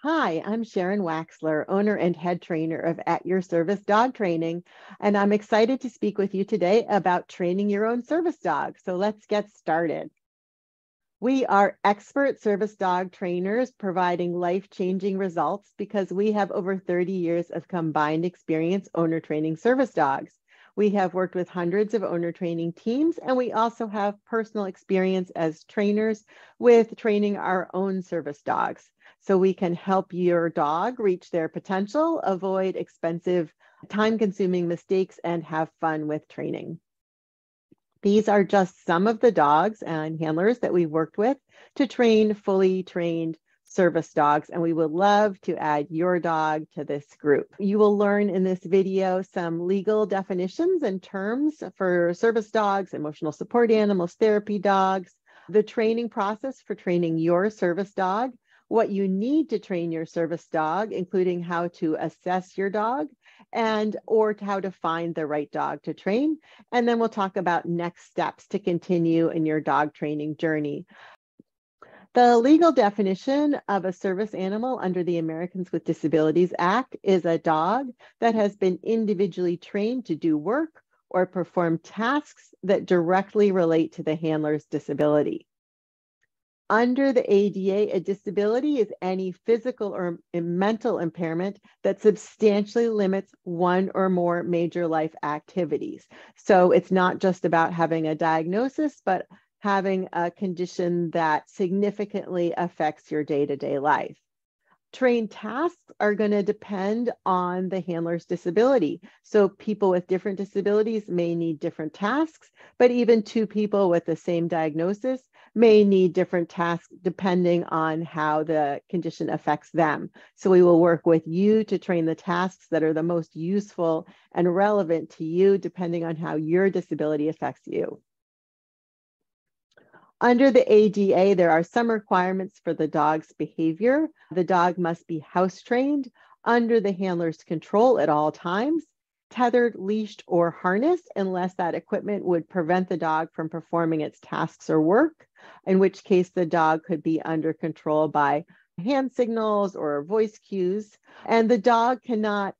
Hi, I'm Sharon Waxler, owner and head trainer of At Your Service Dog Training, and I'm excited to speak with you today about training your own service dog. So let's get started. We are expert service dog trainers providing life-changing results because we have over 30 years of combined experience owner training service dogs. We have worked with hundreds of owner training teams, and we also have personal experience as trainers with training our own service dogs. So we can help your dog reach their potential, avoid expensive, time-consuming mistakes, and have fun with training. These are just some of the dogs and handlers that we've worked with to train fully trained service dogs, and we would love to add your dog to this group. You will learn in this video some legal definitions and terms for service dogs, emotional support animals, therapy dogs, the training process for training your service dog, what you need to train your service dog, including how to assess your dog or how to find the right dog to train. And then we'll talk about next steps to continue in your dog training journey. The legal definition of a service animal under the Americans with Disabilities Act is a dog that has been individually trained to do work or perform tasks that directly relate to the handler's disability. Under the ADA, a disability is any physical or mental impairment that substantially limits one or more major life activities. So it's not just about having a diagnosis, but having a condition that significantly affects your day-to-day life. Trained tasks are going to depend on the handler's disability. So people with different disabilities may need different tasks, but even two people with the same diagnosis may need different tasks depending on how the condition affects them. So we will work with you to train the tasks that are the most useful and relevant to you depending on how your disability affects you. Under the ADA, there are some requirements for the dog's behavior. The dog must be house trained, under the handler's control at all times, tethered, leashed, or harnessed, unless that equipment would prevent the dog from performing its tasks or work, in which case the dog could be under control by hand signals or voice cues. And the dog cannot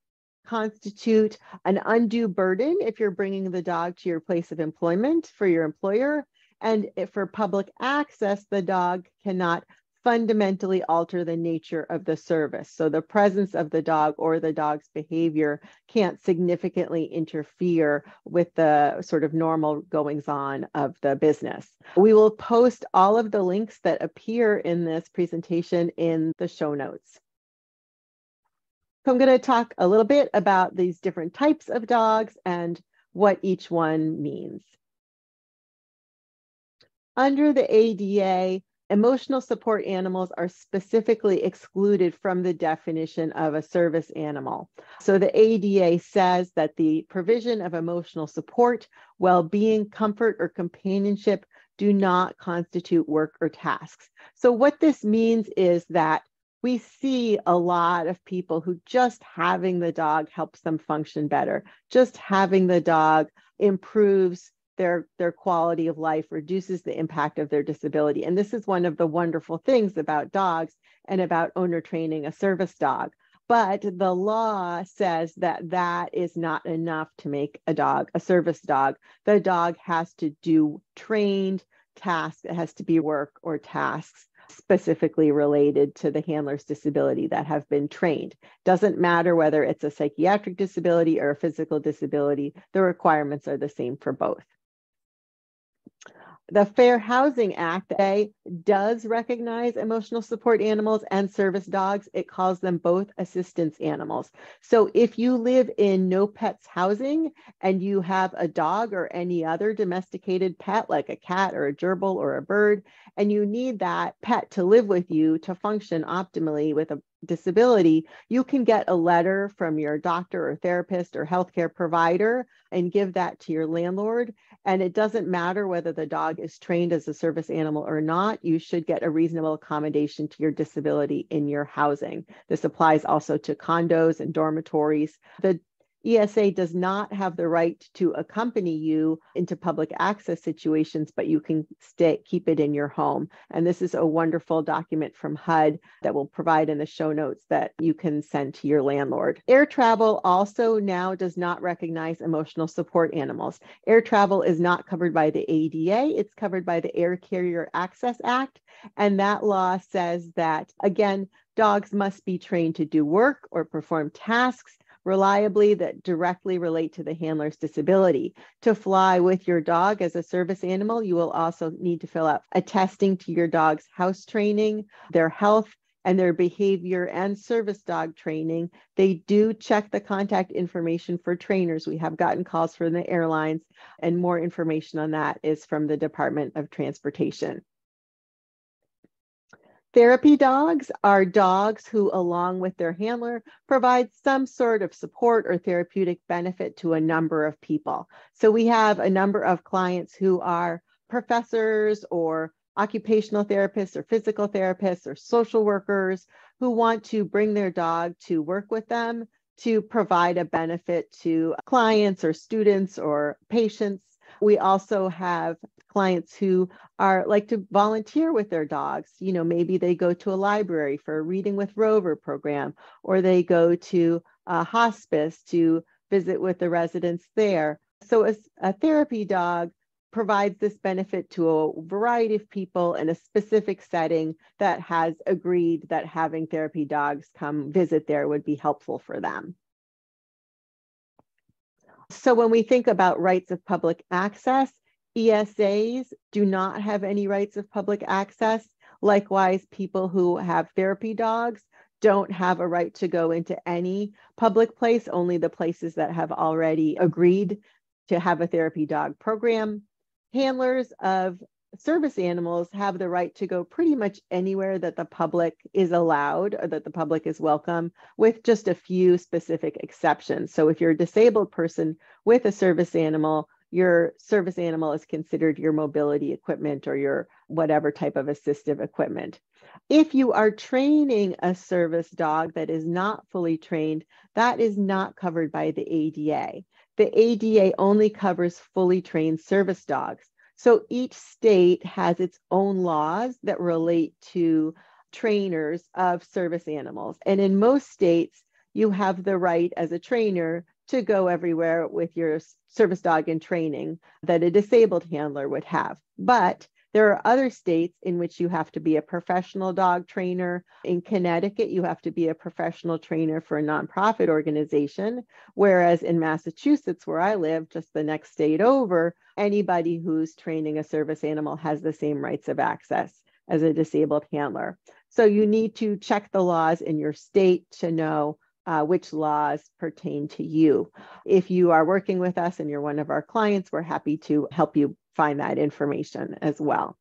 constitute an undue burden if you're bringing the dog to your place of employment for your employer. And for public access, the dog cannot fundamentally alter the nature of the service. So the presence of the dog or the dog's behavior can't significantly interfere with the sort of normal goings-on of the business. We will post all of the links that appear in this presentation in the show notes. So I'm going to talk a little bit about these different types of dogs and what each one means. Under the ADA, emotional support animals are specifically excluded from the definition of a service animal. So the ADA says that the provision of emotional support, well-being, comfort, or companionship do not constitute work or tasks. So what this means is that we see a lot of people who just having the dog helps them function better. Just having the dog improves their quality of life, reduces the impact of their disability. And this is one of the wonderful things about dogs and about owner training a service dog. But the law says that that is not enough to make a dog a service dog. The dog has to do trained tasks. It has to be work or tasks specifically related to the handler's disability that have been trained. Doesn't matter whether it's a psychiatric disability or a physical disability, the requirements are the same for both. The Fair Housing Act does recognize emotional support animals and service dogs. It calls them both assistance animals. So if you live in no pets housing and you have a dog or any other domesticated pet like a cat or a gerbil or a bird, and you need that pet to live with you to function optimally with a disability, you can get a letter from your doctor or therapist or healthcare provider and give that to your landlord. And it doesn't matter whether the dog is trained as a service animal or not, you should get a reasonable accommodation to your disability in your housing. This applies also to condos and dormitories. The ESA does not have the right to accompany you into public access situations, but you can keep it in your home. And this is a wonderful document from HUD that we'll provide in the show notes that you can send to your landlord. Air travel also now does not recognize emotional support animals. Air travel is not covered by the ADA. It's covered by the Air Carrier Access Act. And that law says that, again, dogs must be trained to do work or perform tasks reliably that directly relate to the handler's disability. To fly with your dog as a service animal, you will also need to fill out attesting to your dog's house training, their health, and their behavior and service dog training. They do check the contact information for trainers. We have gotten calls from the airlines, and more information on that is from the Department of Transportation. Therapy dogs are dogs who, along with their handler, provide some sort of support or therapeutic benefit to a number of people. So we have a number of clients who are professors or occupational therapists or physical therapists or social workers who want to bring their dog to work with them to provide a benefit to clients or students or patients. We also have clients who like to volunteer with their dogs. You know, maybe they go to a library for a Reading with Rover program, or they go to a hospice to visit with the residents there. So a therapy dog provides this benefit to a variety of people in a specific setting that has agreed that having therapy dogs come visit there would be helpful for them. So when we think about rights of public access, ESAs do not have any rights of public access. Likewise, people who have therapy dogs don't have a right to go into any public place, only the places that have already agreed to have a therapy dog program. Handlers of service animals have the right to go pretty much anywhere that the public is allowed or that the public is welcome, with just a few specific exceptions. So if you're a disabled person with a service animal, your service animal is considered your mobility equipment or your whatever type of assistive equipment. If you are training a service dog that is not fully trained, that is not covered by the ADA. The ADA only covers fully trained service dogs. So each state has its own laws that relate to trainers of service animals. And in most states, you have the right as a trainer to go everywhere with your service dog in training that a disabled handler would have. But there are other states in which you have to be a professional dog trainer. In Connecticut, you have to be a professional trainer for a nonprofit organization, whereas in Massachusetts, where I live, just the next state over, anybody who's training a service animal has the same rights of access as a disabled handler. So you need to check the laws in your state to know which laws pertain to you. If you are working with us and you're one of our clients, we're happy to help you find that information as well.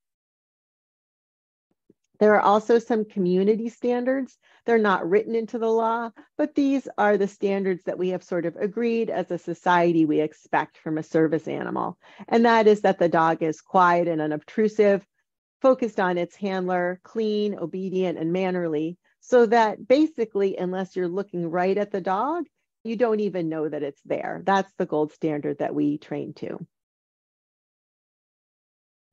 There are also some community standards. They're not written into the law, but these are the standards that we have sort of agreed as a society we expect from a service animal. And that is that the dog is quiet and unobtrusive, focused on its handler, clean, obedient, and mannerly, so that basically, unless you're looking right at the dog, you don't even know that it's there. That's the gold standard that we train to.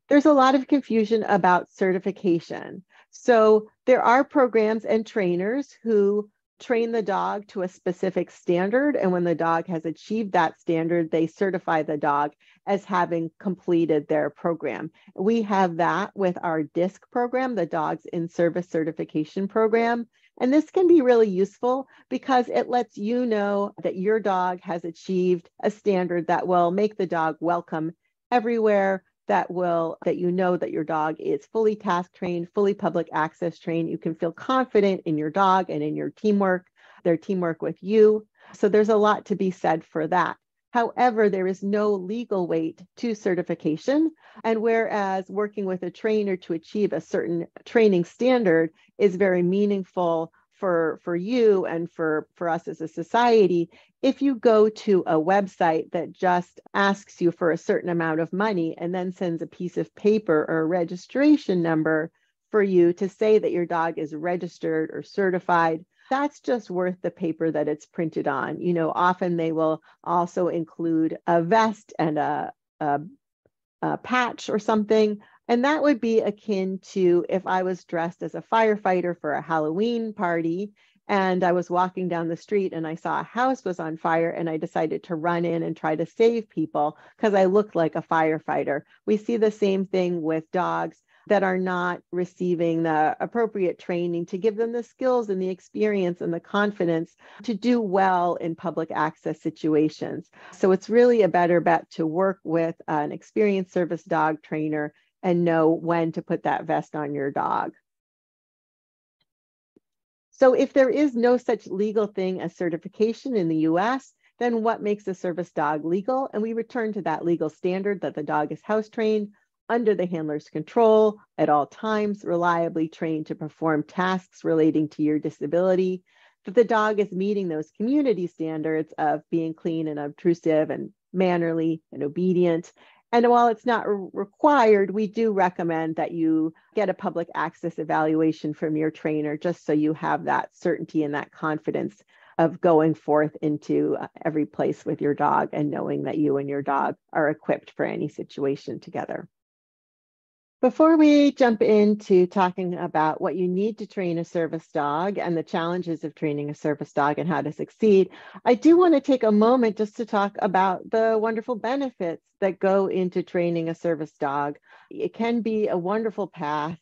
There's a lot of confusion about certification. So there are programs and trainers who train the dog to a specific standard. And when the dog has achieved that standard, they certify the dog as having completed their program. We have that with our DISC program, the Dogs in Service Certification Program. And this can be really useful because it lets you know that your dog has achieved a standard that will make the dog welcome everywhere, that you know that your dog is fully task trained, fully public access trained. You can feel confident in your dog and in your teamwork, their teamwork with you. So there's a lot to be said for that. However, there is no legal weight to certification. And whereas working with a trainer to achieve a certain training standard is very meaningful for you and for us as a society, if you go to a website that just asks you for a certain amount of money and then sends a piece of paper or a registration number for you to say that your dog is registered or certified, that's just worth the paper that it's printed on. Often they will also include a vest and a patch or something. And that would be akin to if I was dressed as a firefighter for a Halloween party and I was walking down the street and I saw a house was on fire and I decided to run in and try to save people because I looked like a firefighter. We see the same thing with dogs that are not receiving the appropriate training to give them the skills and the experience and the confidence to do well in public access situations. So it's really a better bet to work with an experienced service dog trainer and know when to put that vest on your dog. So if there is no such legal thing as certification in the US, then what makes a service dog legal? And we return to that legal standard that the dog is house trained, under the handler's control, at all times, reliably trained to perform tasks relating to your disability, that the dog is meeting those community standards of being clean and obtrusive and mannerly and obedient. And while it's not required, we do recommend that you get a public access evaluation from your trainer just so you have that certainty and that confidence of going forth into every place with your dog and knowing that you and your dog are equipped for any situation together. Before we jump into talking about what you need to train a service dog and the challenges of training a service dog and how to succeed, I do want to take a moment just to talk about the wonderful benefits that go into training a service dog. It can be a wonderful path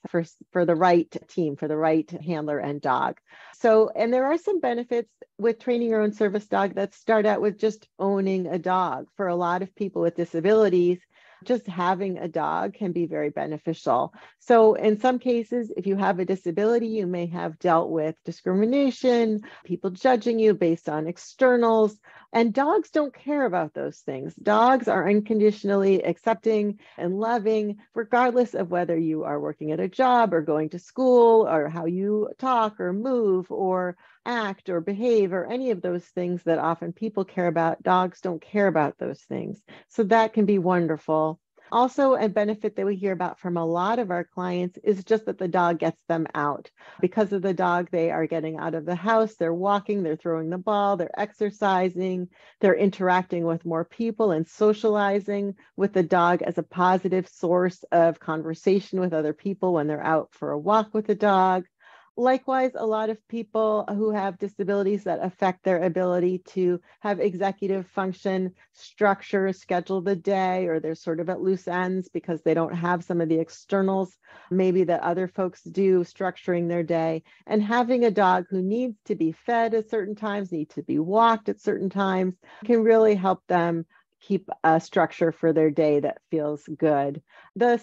for the right team, for the right handler and dog. And there are some benefits with training your own service dog that start out with just owning a dog. For a lot of people with disabilities, just having a dog can be very beneficial. So in some cases, if you have a disability, you may have dealt with discrimination, people judging you based on externals, and dogs don't care about those things. Dogs are unconditionally accepting and loving, regardless of whether you are working at a job or going to school or how you talk or move or act or behave or any of those things that often people care about. Dogs don't care about those things. So that can be wonderful. Also, a benefit that we hear about from a lot of our clients is just that the dog gets them out. Because of the dog, they are getting out of the house, they're walking, they're throwing the ball, they're exercising, they're interacting with more people and socializing with the dog as a positive source of conversation with other people when they're out for a walk with the dog. Likewise, a lot of people who have disabilities that affect their ability to have executive function, structure, schedule the day, or they're sort of at loose ends because they don't have some of the externals maybe that other folks do structuring their day. And having a dog who needs to be fed at certain times, needs to be walked at certain times, can really help them keep a structure for their day that feels good. The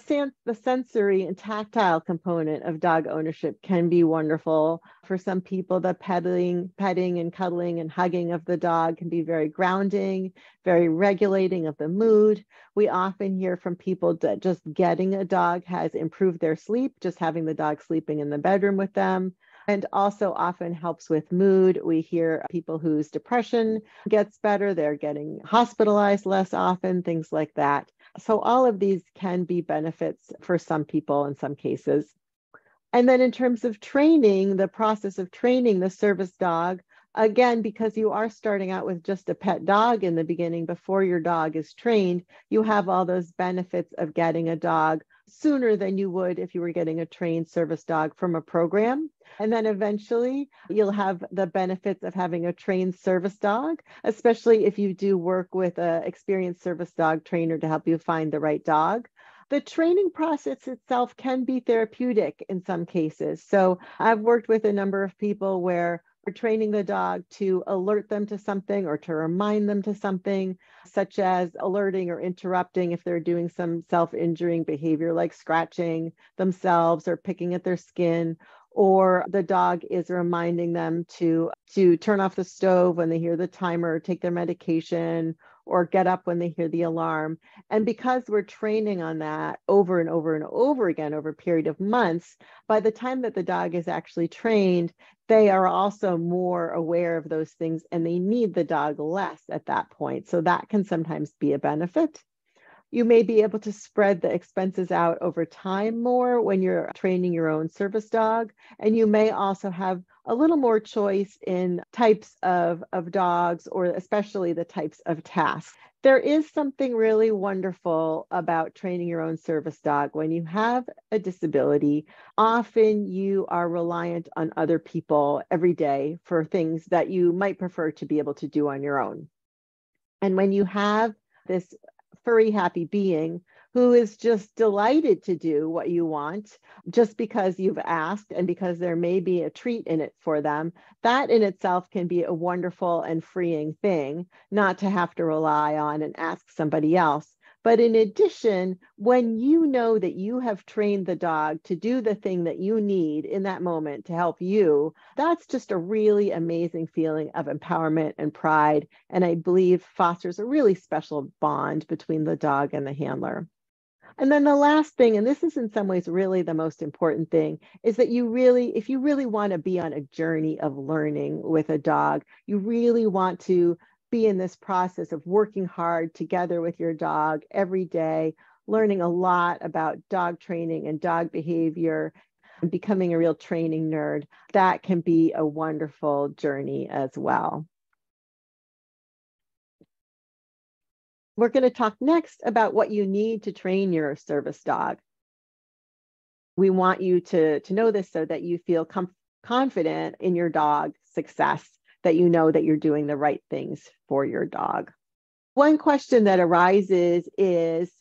sensory and tactile component of dog ownership can be wonderful. For some people, the petting and cuddling and hugging of the dog can be very grounding, very regulating of the mood. We often hear from people that just getting a dog has improved their sleep, just having the dog sleeping in the bedroom with them. And also often helps with mood. We hear people whose depression gets better, they're getting hospitalized less often, things like that. So all of these can be benefits for some people in some cases. And then in terms of training, the process of training the service dog, again, because you are starting out with just a pet dog in the beginning before your dog is trained, you have all those benefits of getting a dog sooner than you would if you were getting a trained service dog from a program. And then eventually you'll have the benefits of having a trained service dog, especially if you do work with an experienced service dog trainer to help you find the right dog. The training process itself can be therapeutic in some cases. So I've worked with a number of people where we're training the dog to alert them to something or to remind them to something, such as alerting or interrupting if they're doing some self-injuring behavior like scratching themselves or picking at their skin, or the dog is reminding them to turn off the stove when they hear the timer, take their medication, or get up when they hear the alarm. And because we're training on that over and over and over again over a period of months, by the time that the dog is actually trained, they are also more aware of those things and they need the dog less at that point. So that can sometimes be a benefit. You may be able to spread the expenses out over time more when you're training your own service dog. And you may also have a little more choice in types of dogs, or especially the types of tasks. There is something really wonderful about training your own service dog. When you have a disability, often you are reliant on other people every day for things that you might prefer to be able to do on your own. And when you have this furry, happy being who is just delighted to do what you want just because you've asked and because there may be a treat in it for them, that in itself can be a wonderful and freeing thing, not to have to rely on and ask somebody else. But in addition, when you know that you have trained the dog to do the thing that you need in that moment to help you, that's just a really amazing feeling of empowerment and pride. And I believe fosters a really special bond between the dog and the handler. And then the last thing, and this is in some ways really the most important thing, is that if you really want to be on a journey of learning with a dog, you really want to be in this process of working hard together with your dog every day, learning a lot about dog training and dog behavior, and becoming a real training nerd. That can be a wonderful journey as well. We're going to talk next about what you need to train your service dog. We want you to know this so that you feel confident in your dog's success, that you know that you're doing the right things for your dog. One question that arises is,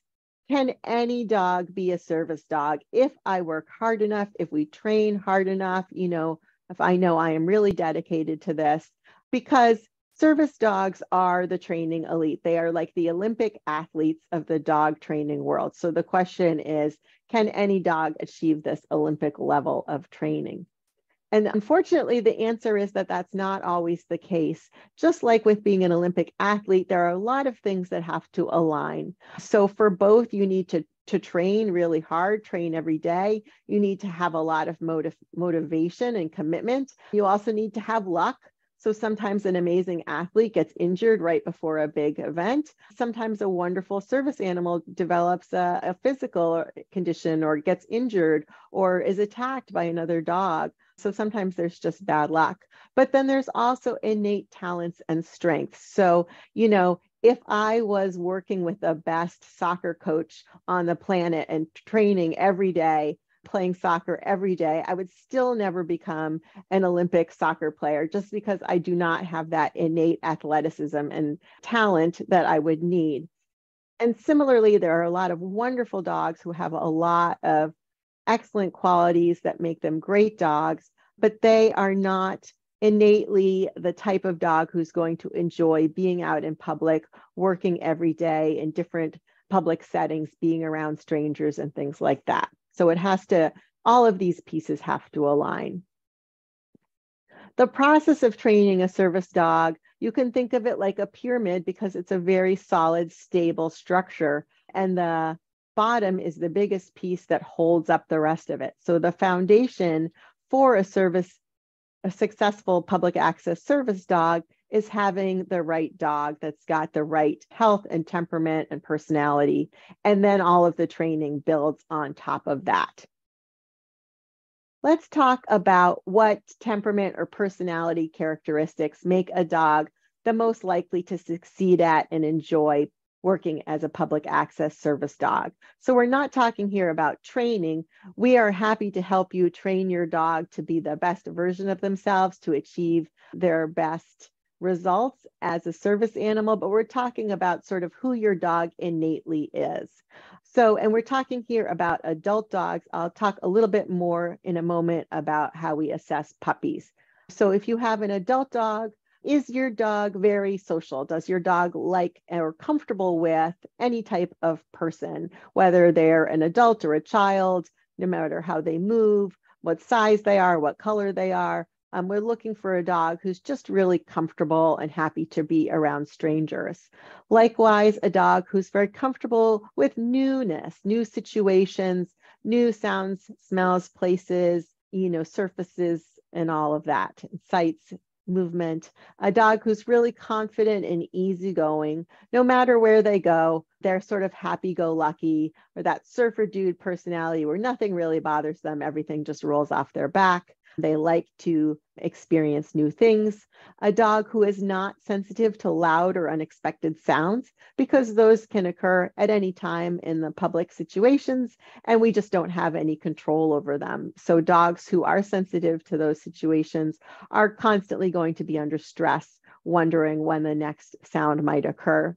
can any dog be a service dog if I work hard enough, if we train hard enough, if I know I am really dedicated to this? Because service dogs are the training elite. They are like the Olympic athletes of the dog training world. So the question is, can any dog achieve this Olympic level of training? And unfortunately, the answer is that that's not always the case. Just like with being an Olympic athlete, there are a lot of things that have to align. So for both, you need to train really hard, train every day. You need to have a lot of motivation and commitment. You also need to have luck. So sometimes an amazing athlete gets injured right before a big event. Sometimes a wonderful service animal develops a physical condition or gets injured or is attacked by another dog. So sometimes there's just bad luck. But then there's also innate talents and strengths. So, if I was working with the best soccer coach on the planet and training every day, playing soccer every day, I would still never become an Olympic soccer player just because I do not have that innate athleticism and talent that I would need. And similarly, there are a lot of wonderful dogs who have a lot of excellent qualities that make them great dogs, but they are not innately the type of dog who's going to enjoy being out in public, working every day in different public settings, being around strangers and things like that. So all of these pieces have to align. The process of training a service dog, you can think of it like a pyramid because it's a very solid, stable structure. And the bottom is the biggest piece that holds up the rest of it. So the foundation for a successful public access service dog is having the right dog that's got the right health and temperament and personality. And then all of the training builds on top of that. Let's talk about what temperament or personality characteristics make a dog the most likely to succeed at and enjoy working as a public access service dog. So we're not talking here about training. We are happy to help you train your dog to be the best version of themselves, to achieve their best results as a service animal, but we're talking about sort of who your dog innately is. So, and we're talking here about adult dogs. I'll talk a little bit more in a moment about how we assess puppies. So if you have an adult dog, is your dog very social? Does your dog like or comfortable with any type of person, whether they're an adult or a child, no matter how they move, what size they are, what color they are? We're looking for a dog who's just really comfortable and happy to be around strangers. Likewise, a dog who's very comfortable with newness, new situations, new sounds, smells, places, surfaces, and all of that, sights, movement, a dog who's really confident and easygoing. No matter where they go, they're sort of happy-go-lucky, or that surfer dude personality where nothing really bothers them. Everything just rolls off their back. They like to experience new things. A dog who is not sensitive to loud or unexpected sounds, because those can occur at any time in the public situations, and we just don't have any control over them. So dogs who are sensitive to those situations are constantly going to be under stress, wondering when the next sound might occur.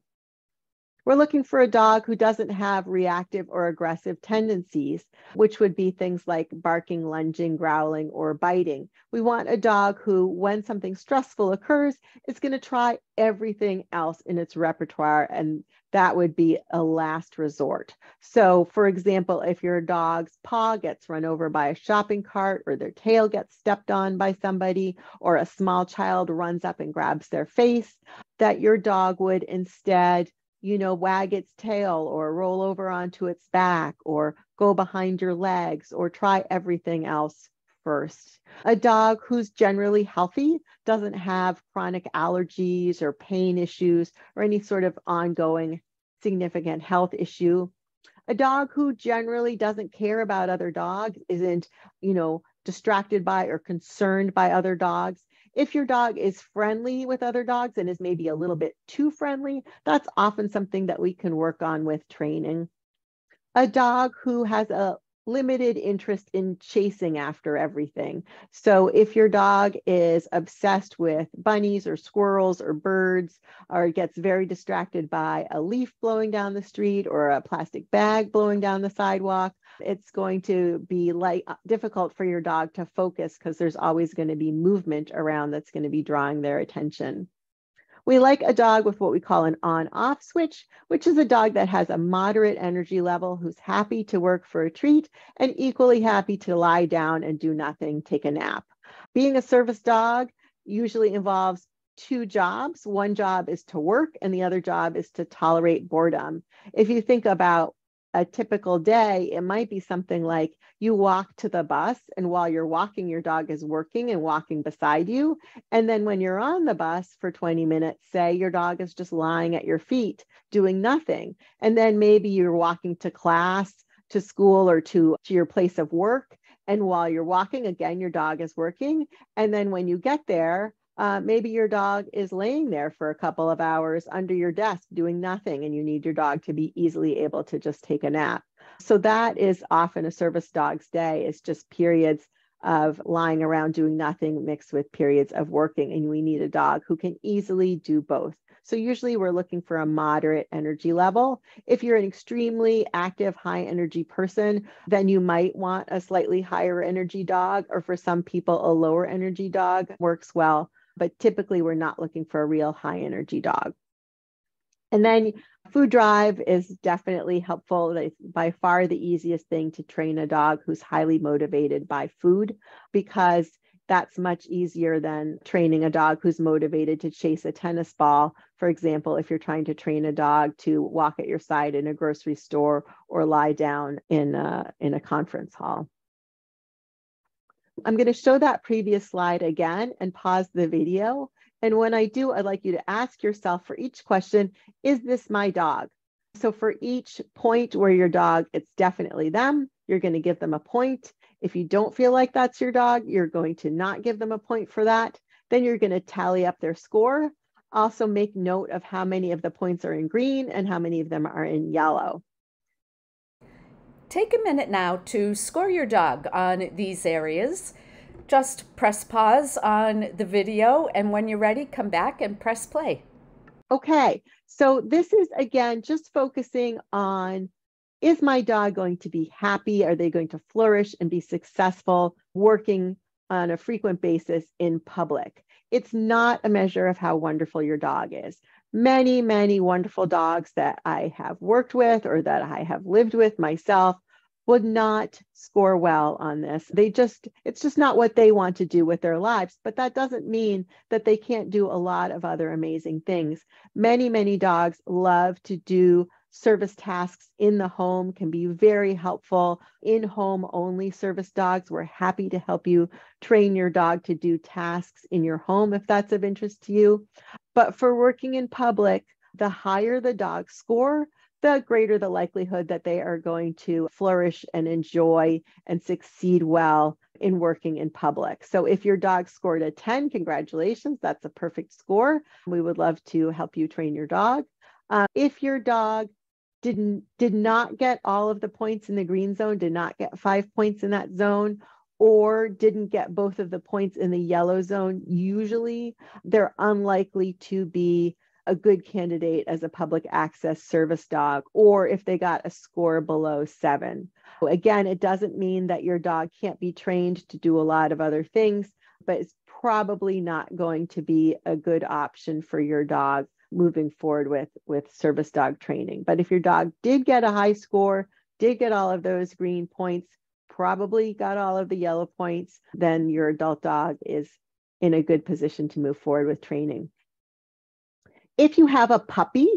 We're looking for a dog who doesn't have reactive or aggressive tendencies, which would be things like barking, lunging, growling, or biting. We want a dog who, when something stressful occurs, is going to try everything else in its repertoire, and that would be a last resort. So, for example, if your dog's paw gets run over by a shopping cart, or their tail gets stepped on by somebody, or a small child runs up and grabs their face, that your dog would instead wag its tail or roll over onto its back or go behind your legs or try everything else first. A dog who's generally healthy, doesn't have chronic allergies or pain issues or any sort of ongoing significant health issue. A dog who generally doesn't care about other dogs, isn't, distracted by or concerned by other dogs. If your dog is friendly with other dogs and is maybe a little bit too friendly, that's often something that we can work on with training. A dog who has a limited interest in chasing after everything. So if your dog is obsessed with bunnies or squirrels or birds, or gets very distracted by a leaf blowing down the street or a plastic bag blowing down the sidewalk, it's going to be difficult for your dog to focus because there's always going to be movement around that's going to be drawing their attention. We like a dog with what we call an on-off switch, which is a dog that has a moderate energy level, who's happy to work for a treat and equally happy to lie down and do nothing, take a nap. Being a service dog usually involves two jobs. One job is to work and the other job is to tolerate boredom. If you think about a typical day, it might be something like you walk to the bus, and while you're walking, your dog is working and walking beside you. And then when you're on the bus for 20 minutes, say your dog is just lying at your feet doing nothing. And then maybe you're walking to class, to school, or to your place of work. And while you're walking, again, your dog is working. And then when you get there, maybe your dog is laying there for a couple of hours under your desk doing nothing, and you need your dog to be easily able to just take a nap. So that is often a service dog's day. It's just periods of lying around doing nothing mixed with periods of working, and we need a dog who can easily do both. So usually we're looking for a moderate energy level. If you're an extremely active, high energy person, then you might want a slightly higher energy dog, or for some people, a lower energy dog works well. But typically we're not looking for a real high energy dog. And then food drive is definitely helpful. It's by far the easiest thing to train a dog who's highly motivated by food, because that's much easier than training a dog who's motivated to chase a tennis ball. For example, if you're trying to train a dog to walk at your side in a grocery store or lie down in a conference hall. I'm going to show that previous slide again and pause the video. And when I do, I'd like you to ask yourself for each question, is this my dog? So for each point where your dog, it's definitely them, you're going to give them a point. If you don't feel like that's your dog, you're going to not give them a point for that. Then you're going to tally up their score. Also make note of how many of the points are in green and how many of them are in yellow. Take a minute now to score your dog on these areas. Just press pause on the video, and when you're ready, come back and press play. Okay, so this is, again, just focusing on, is my dog going to be happy? Are they going to flourish and be successful working on a frequent basis in public? It's not a measure of how wonderful your dog is. Many, many wonderful dogs that I have worked with or that I have lived with myself would not score well on this. It's just not what they want to do with their lives, but that doesn't mean that they can't do a lot of other amazing things. Many, many dogs love to do service tasks in the home can be very helpful. In-home only service dogs, we're happy to help you train your dog to do tasks in your home if that's of interest to you. But for working in public, the higher the dog score, the greater the likelihood that they are going to flourish and enjoy and succeed well in working in public. So if your dog scored a 10, congratulations, that's a perfect score. We would love to help you train your dog. If your dog did not get all of the points in the green zone, did not get 5 points in that zone, or didn't get both of the points in the yellow zone, usually they're unlikely to be a good candidate as a public access service dog, or if they got a score below 7. Again, it doesn't mean that your dog can't be trained to do a lot of other things, but it's probably not going to be a good option for your dog moving forward with service dog training. But if your dog did get a high score, did get all of those green points, probably got all of the yellow points, then your adult dog is in a good position to move forward with training. If you have a puppy,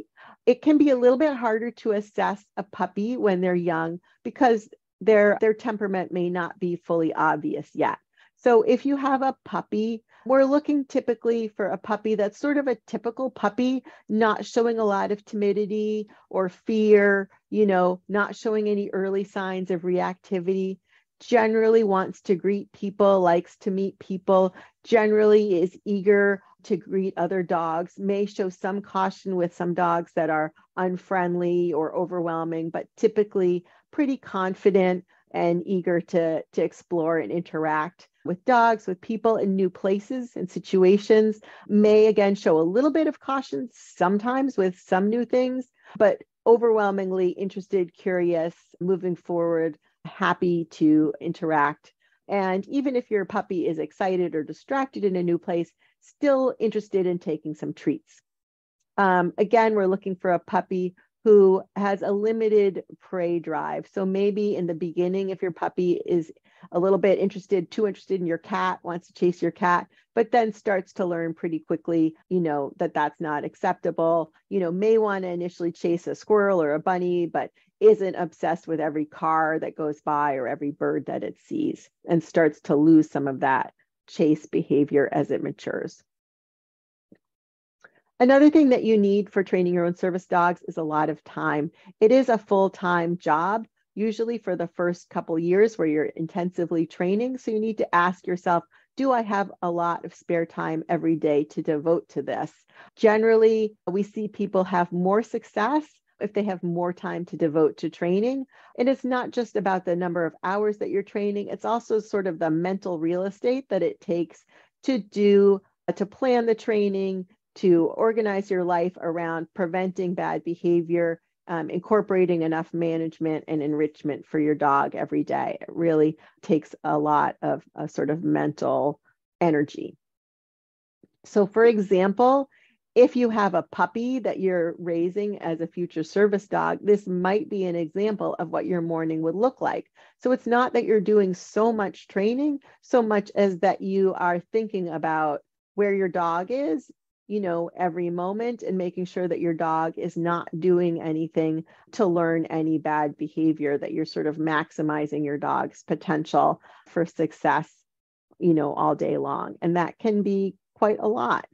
it can be a little bit harder to assess a puppy when they're young because their temperament may not be fully obvious yet. So if you have a puppy, we're looking typically for a puppy that's sort of a typical puppy, not showing a lot of timidity or fear, not showing any early signs of reactivity, generally wants to greet people, likes to meet people, generally is eager to greet other dogs, may show some caution with some dogs that are unfriendly or overwhelming, but typically pretty confident and eager to explore and interact with dogs, with people in new places and situations, may again show a little bit of caution sometimes with some new things, but overwhelmingly interested, curious, moving forward, happy to interact. And even if your puppy is excited or distracted in a new place, still interested in taking some treats. Again, we're looking for a puppy who has a limited prey drive. So maybe in the beginning, if your puppy is a little bit too interested in your cat, wants to chase your cat, but then starts to learn pretty quickly, that that's not acceptable, may want to initially chase a squirrel or a bunny, but isn't obsessed with every car that goes by or every bird that it sees, and starts to lose some of that chase behavior as it matures. Another thing that you need for training your own service dogs is a lot of time. It is a full-time job, usually for the first couple years where you're intensively training. So you need to ask yourself, do I have a lot of spare time every day to devote to this? Generally, we see people have more success if they have more time to devote to training. And it's not just about the number of hours that you're training, it's also sort of the mental real estate that it takes to plan the training, to organize your life around preventing bad behavior, incorporating enough management and enrichment for your dog every day. It really takes a lot of sort of mental energy. So for example, if you have a puppy that you're raising as a future service dog, this might be an example of what your morning would look like. So it's not that you're doing so much training, so much as that you are thinking about where your dog is, every moment, and making sure that your dog is not doing anything to learn any bad behavior, that you're sort of maximizing your dog's potential for success, all day long. And that can be quite a lot.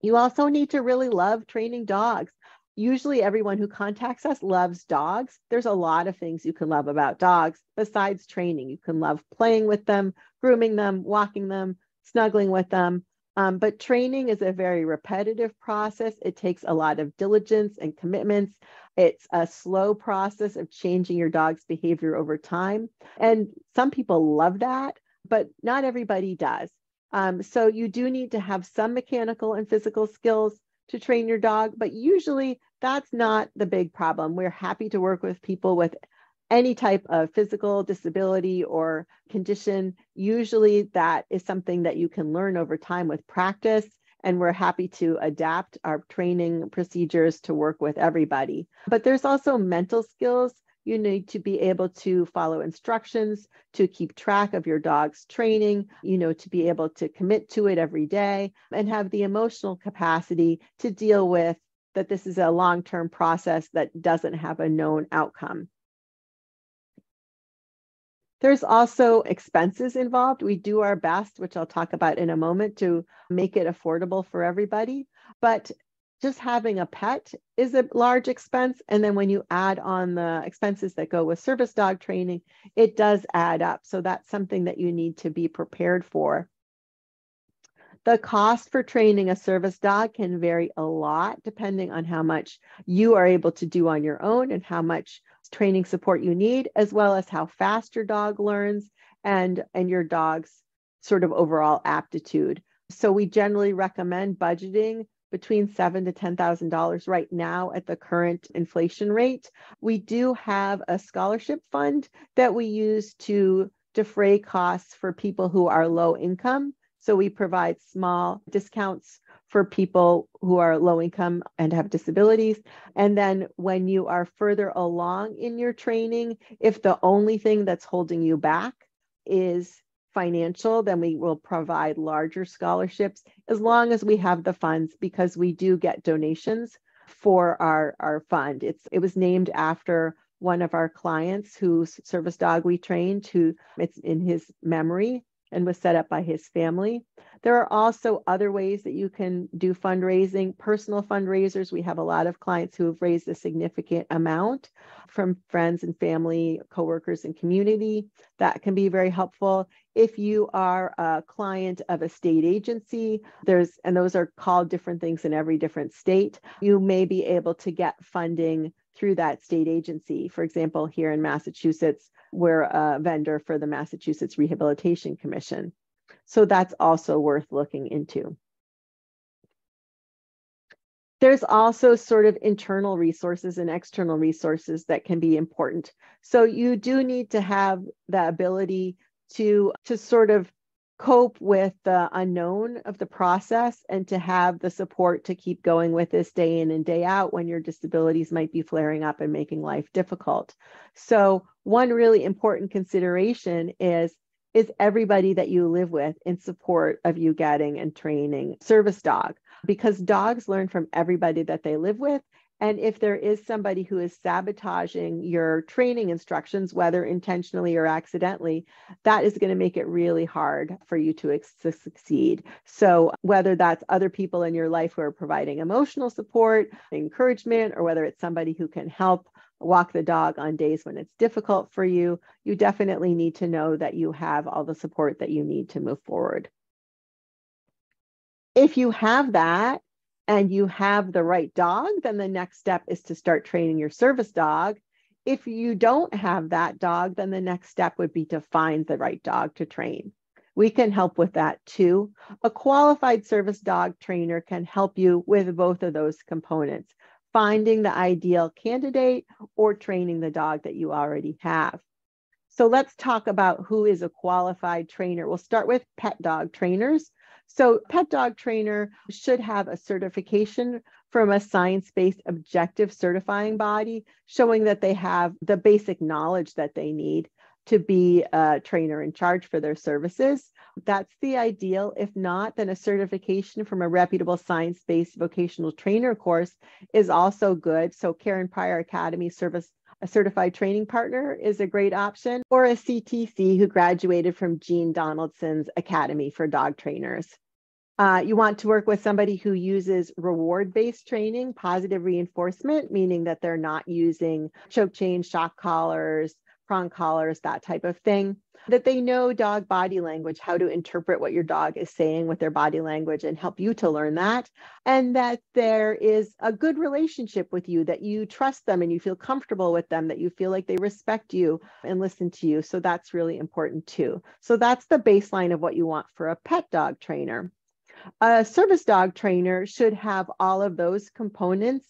You also need to really love training dogs. Usually everyone who contacts us loves dogs. There's a lot of things you can love about dogs besides training. You can love playing with them, grooming them, walking them, snuggling with them. But training is a very repetitive process. It takes a lot of diligence and commitments. It's a slow process of changing your dog's behavior over time. And some people love that, but not everybody does. So you do need to have some mechanical and physical skills to train your dog, but usually that's not the big problem. We're happy to work with people with any type of physical disability or condition. Usually that is something that you can learn over time with practice, and we're happy to adapt our training procedures to work with everybody. But there's also mental skills. You need to be able to follow instructions, to keep track of your dog's training, to be able to commit to it every day, and have the emotional capacity to deal with that this is a long-term process that doesn't have a known outcome. There's also expenses involved. We do our best, which I'll talk about in a moment, to make it affordable for everybody. But just having a pet is a large expense. And then when you add on the expenses that go with service dog training, it does add up. So that's something that you need to be prepared for. The cost for training a service dog can vary a lot depending on how much you are able to do on your own and how much training support you need, as well as how fast your dog learns and your dog's sort of overall aptitude. So we generally recommend budgeting between $7,000 to $10,000 right now at the current inflation rate. We do have a scholarship fund that we use to defray costs for people who are low income. So we provide small discounts for people who are low income and have disabilities. And then when you are further along in your training, if the only thing that's holding you back is financial, then we will provide larger scholarships as long as we have the funds, because we do get donations for our fund. It was named after one of our clients whose service dog we trained, who it's in his memory and was set up by his family. There are also other ways that you can do fundraising, personal fundraisers. We have a lot of clients who have raised a significant amount from friends and family, coworkers, and community. That can be very helpful. If you are a client of a state agency, and those are called different things in every different state, you may be able to get funding through that state agency. For example, here in Massachusetts, we're a vendor for the Massachusetts Rehabilitation Commission. So that's also worth looking into. There's also sort of internal resources and external resources that can be important. So you do need to have the ability to sort of cope with the unknown of the process and to have the support to keep going with this day in and day out when your disabilities might be flaring up and making life difficult. So one really important consideration is everybody that you live with in support of you getting and training service dog? Because dogs learn from everybody that they live with. And if there is somebody who is sabotaging your training instructions, whether intentionally or accidentally, that is going to make it really hard for you to succeed. So whether that's other people in your life who are providing emotional support, encouragement, or whether it's somebody who can help walk the dog on days when it's difficult for you, you definitely need to know that you have all the support that you need to move forward. If you have that, and you have the right dog, then the next step is to start training your service dog. If you don't have that dog, then the next step would be to find the right dog to train. We can help with that too. A qualified service dog trainer can help you with both of those components, finding the ideal candidate or training the dog that you already have. So let's talk about who is a qualified trainer. We'll start with pet dog trainers. So pet dog trainer should have a certification from a science-based objective certifying body showing that they have the basic knowledge that they need to be a trainer in charge for their services. That's the ideal. If not, then a certification from a reputable science-based vocational trainer course is also good. So Karen Pryor Academy a certified training partner is a great option, or a CTC who graduated from Jean Donaldson's Academy for Dog Trainers. You want to work with somebody who uses reward-based training, positive reinforcement, meaning that they're not using choke chains, shock collars, prong collars, that type of thing, that they know dog body language, how to interpret what your dog is saying with their body language and help you to learn that, and that there is a good relationship with you, that you trust them and you feel comfortable with them, that you feel like they respect you and listen to you. So that's really important too. So that's the baseline of what you want for a pet dog trainer. A service dog trainer should have all of those components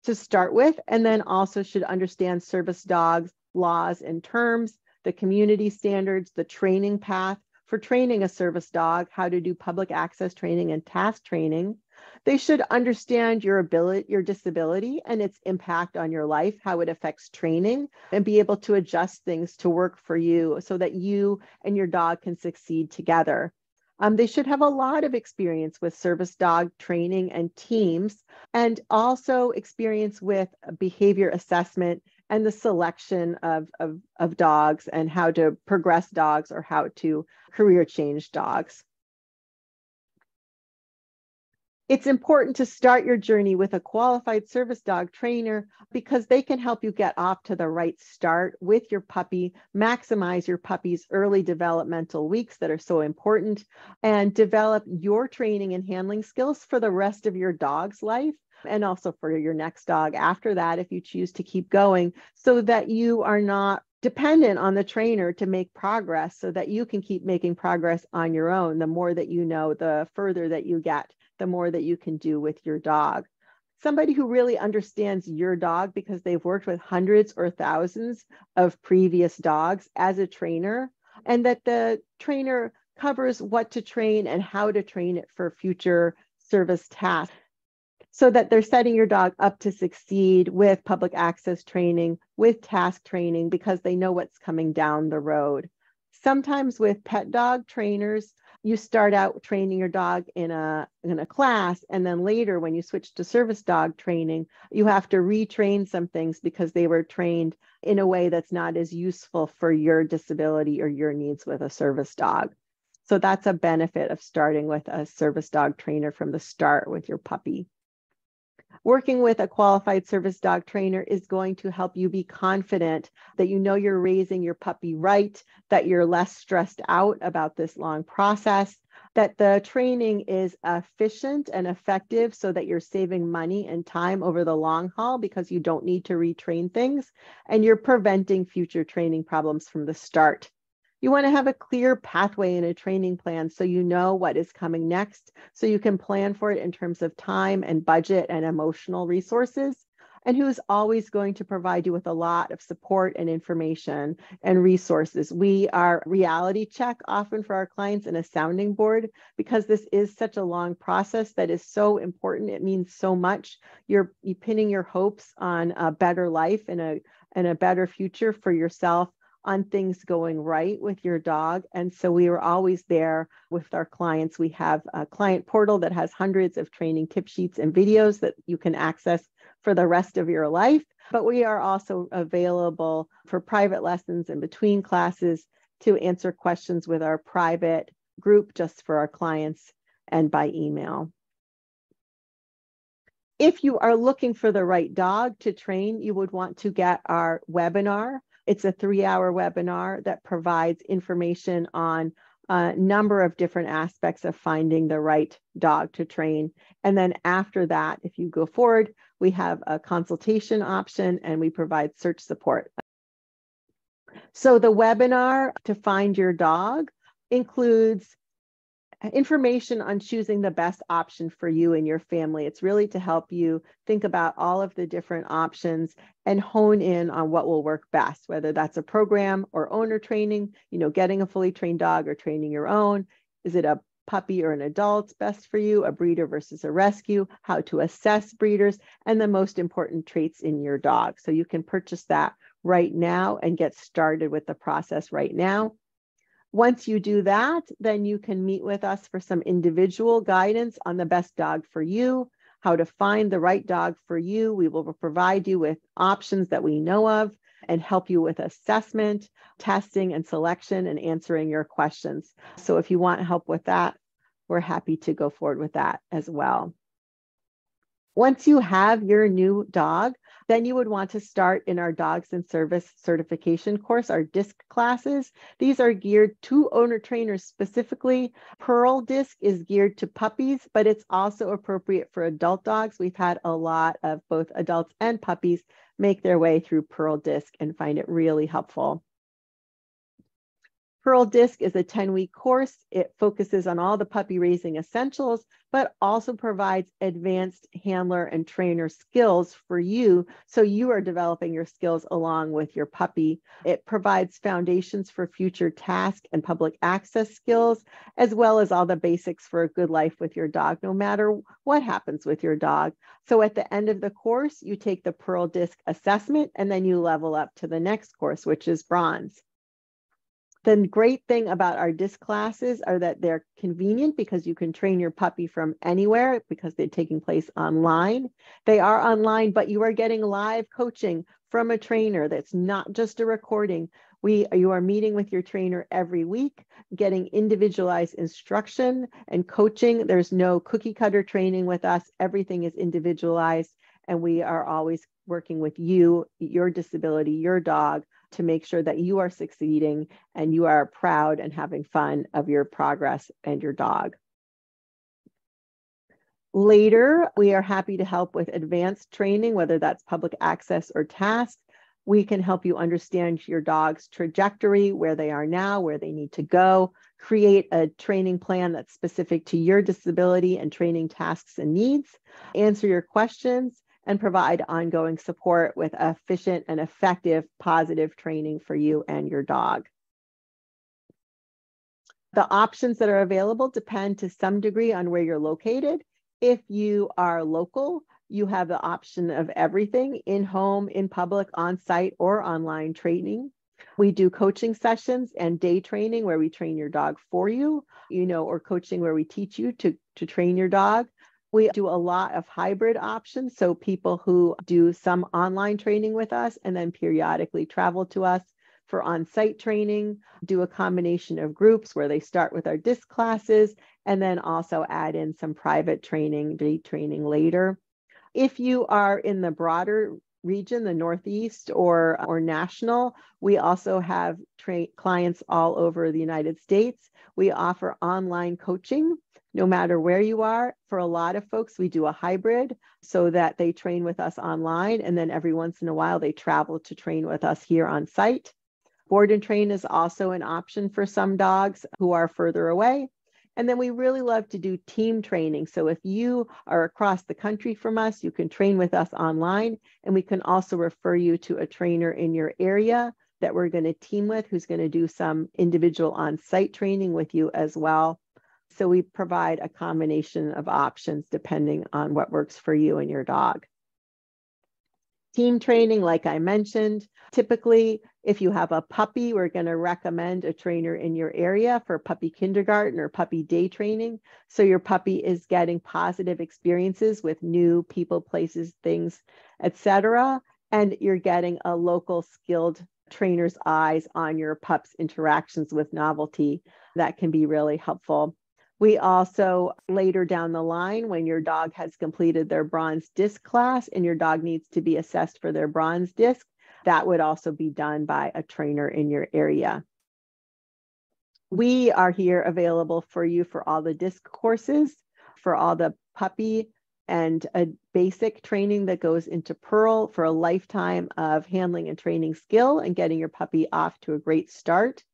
to start with, and then also should understand service dogs, laws and terms, the community standards, the training path for training a service dog, how to do public access training and task training. They should understand your disability and its impact on your life, how it affects training, and be able to adjust things to work for you so that you and your dog can succeed together. They should have a lot of experience with service dog training and teams, and also experience with behavior assessment and the selection of dogs and how to progress dogs or how to career change dogs. It's important to start your journey with a qualified service dog trainer because they can help you get off to the right start with your puppy, maximize your puppy's early developmental weeks that are so important, and develop your training and handling skills for the rest of your dog's life and also for your next dog after that if you choose to keep going, so that you are not dependent on the trainer to make progress, so that you can keep making progress on your own. The more that you know, the further that you get, the more that you can do with your dog. Somebody who really understands your dog because they've worked with hundreds or thousands of previous dogs as a trainer, and that the trainer covers what to train and how to train it for future service tasks, so that they're setting your dog up to succeed with public access training, with task training, because they know what's coming down the road. Sometimes with pet dog trainers, you start out training your dog in a class, and then later when you switch to service dog training, you have to retrain some things because they were trained in a way that's not as useful for your disability or your needs with a service dog. So that's a benefit of starting with a service dog trainer from the start with your puppy. Working with a qualified service dog trainer is going to help you be confident that you know you're raising your puppy right, that you're less stressed out about this long process, that the training is efficient and effective so that you're saving money and time over the long haul because you don't need to retrain things, and you're preventing future training problems from the start. You want to have a clear pathway and a training plan so you know what is coming next, so you can plan for it in terms of time and budget and emotional resources, and who's always going to provide you with a lot of support and information and resources. We are reality check often for our clients and a sounding board because this is such a long process that is so important. It means so much. You're pinning your hopes on a better life and a better future for yourself, on things going right with your dog. And so we are always there with our clients. We have a client portal that has hundreds of training tip sheets and videos that you can access for the rest of your life. But we are also available for private lessons in between classes to answer questions with our private group just for our clients and by email. If you are looking for the right dog to train, you would want to get our webinar. It's a 3-hour webinar that provides information on a number of different aspects of finding the right dog to train. And then after that, if you go forward, we have a consultation option and we provide search support. So the webinar to find your dog includes information on choosing the best option for you and your family. It's really to help you think about all of the different options and hone in on what will work best, whether that's a program or owner training, getting a fully trained dog or training your own. Is it a puppy or an adult best for you, a breeder versus a rescue, how to assess breeders, and the most important traits in your dog. So you can purchase that right now and get started with the process right now. Once you do that, then you can meet with us for some individual guidance on the best dog for you, how to find the right dog for you. We will provide you with options that we know of and help you with assessment, testing, and selection, and answering your questions. So if you want help with that, we're happy to go forward with that as well. Once you have your new dog, then you would want to start in our Dogs and Service certification course, our DISC classes. These are geared to owner trainers specifically. Pearl DISC is geared to puppies, but it's also appropriate for adult dogs. We've had a lot of both adults and puppies make their way through Pearl DISC and find it really helpful. Pearl DISC is a 10-week course. It focuses on all the puppy raising essentials, but also provides advanced handler and trainer skills for you, so you are developing your skills along with your puppy. It provides foundations for future task and public access skills, as well as all the basics for a good life with your dog, no matter what happens with your dog. So at the end of the course, you take the Pearl DISC assessment, and then you level up to the next course, which is Bronze. The great thing about our disc classes are that they're convenient because you can train your puppy from anywhere because they're taking place online. They are online, but you are getting live coaching from a trainer. That's not just a recording. You are meeting with your trainer every week, getting individualized instruction and coaching. There's no cookie cutter training with us. Everything is individualized, and we are always working with you, your disability, your dog, to make sure that you are succeeding and you are proud and having fun of your progress and your dog. Later, we are happy to help with advanced training, whether that's public access or task. We can help you understand your dog's trajectory, where they are now, where they need to go, create a training plan that's specific to your disability and training tasks and needs, answer your questions, and provide ongoing support with efficient and effective positive training for you and your dog. The options that are available depend to some degree on where you're located. If you are local, you have the option of everything: in-home, in public, on-site, or online training. We do coaching sessions and day training where we train your dog for you, or coaching where we teach you to train your dog. We do a lot of hybrid options. So people who do some online training with us and then periodically travel to us for on-site training, do a combination of groups where they start with our disc classes and then also add in some private training, day training later. If you are in the broader region, the Northeast or national, we also have clients all over the United States. We offer online coaching no matter where you are. For a lot of folks, we do a hybrid so that they train with us online, and then every once in a while they travel to train with us here on site. Board and train is also an option for some dogs who are further away. And then we really love to do team training. So if you are across the country from us, you can train with us online, and we can also refer you to a trainer in your area that we're going to team with, who's going to do some individual on-site training with you as well. So we provide a combination of options depending on what works for you and your dog. Team training, like I mentioned, typically, if you have a puppy, we're going to recommend a trainer in your area for puppy kindergarten or puppy day training. So your puppy is getting positive experiences with new people, places, things, etc. And you're getting a local skilled trainer's eyes on your pup's interactions with novelty. That can be really helpful. We also, later down the line, when your dog has completed their bronze disc class and your dog needs to be assessed for their bronze disc, that would also be done by a trainer in your area. We are here available for you for all the disc courses, for all the puppy and a basic training that goes into Pearl for a lifetime of handling and training skill and getting your puppy off to a great start.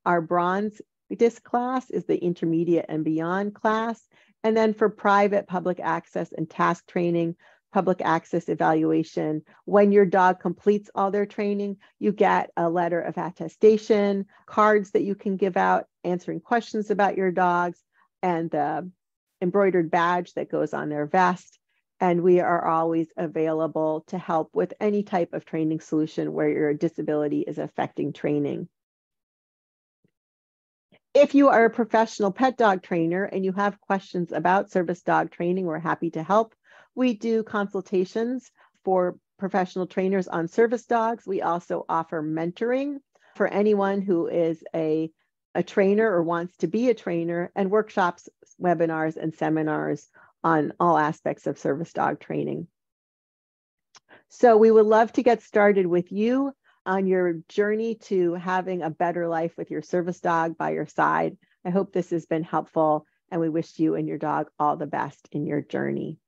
Our bronze disc class is the intermediate and beyond class. And then for private public access and task training, public access evaluation, when your dog completes all their training, you get a letter of attestation, cards that you can give out, answering questions about your dogs, and the embroidered badge that goes on their vest. And we are always available to help with any type of training solution where your disability is affecting training. If you are a professional pet dog trainer and you have questions about service dog training, we're happy to help. We do consultations for professional trainers on service dogs. We also offer mentoring for anyone who is a trainer or wants to be a trainer, and workshops, webinars, and seminars on all aspects of service dog training. So we would love to get started with you on your journey to having a better life with your service dog by your side. I hope this has been helpful, and we wish you and your dog all the best in your journey.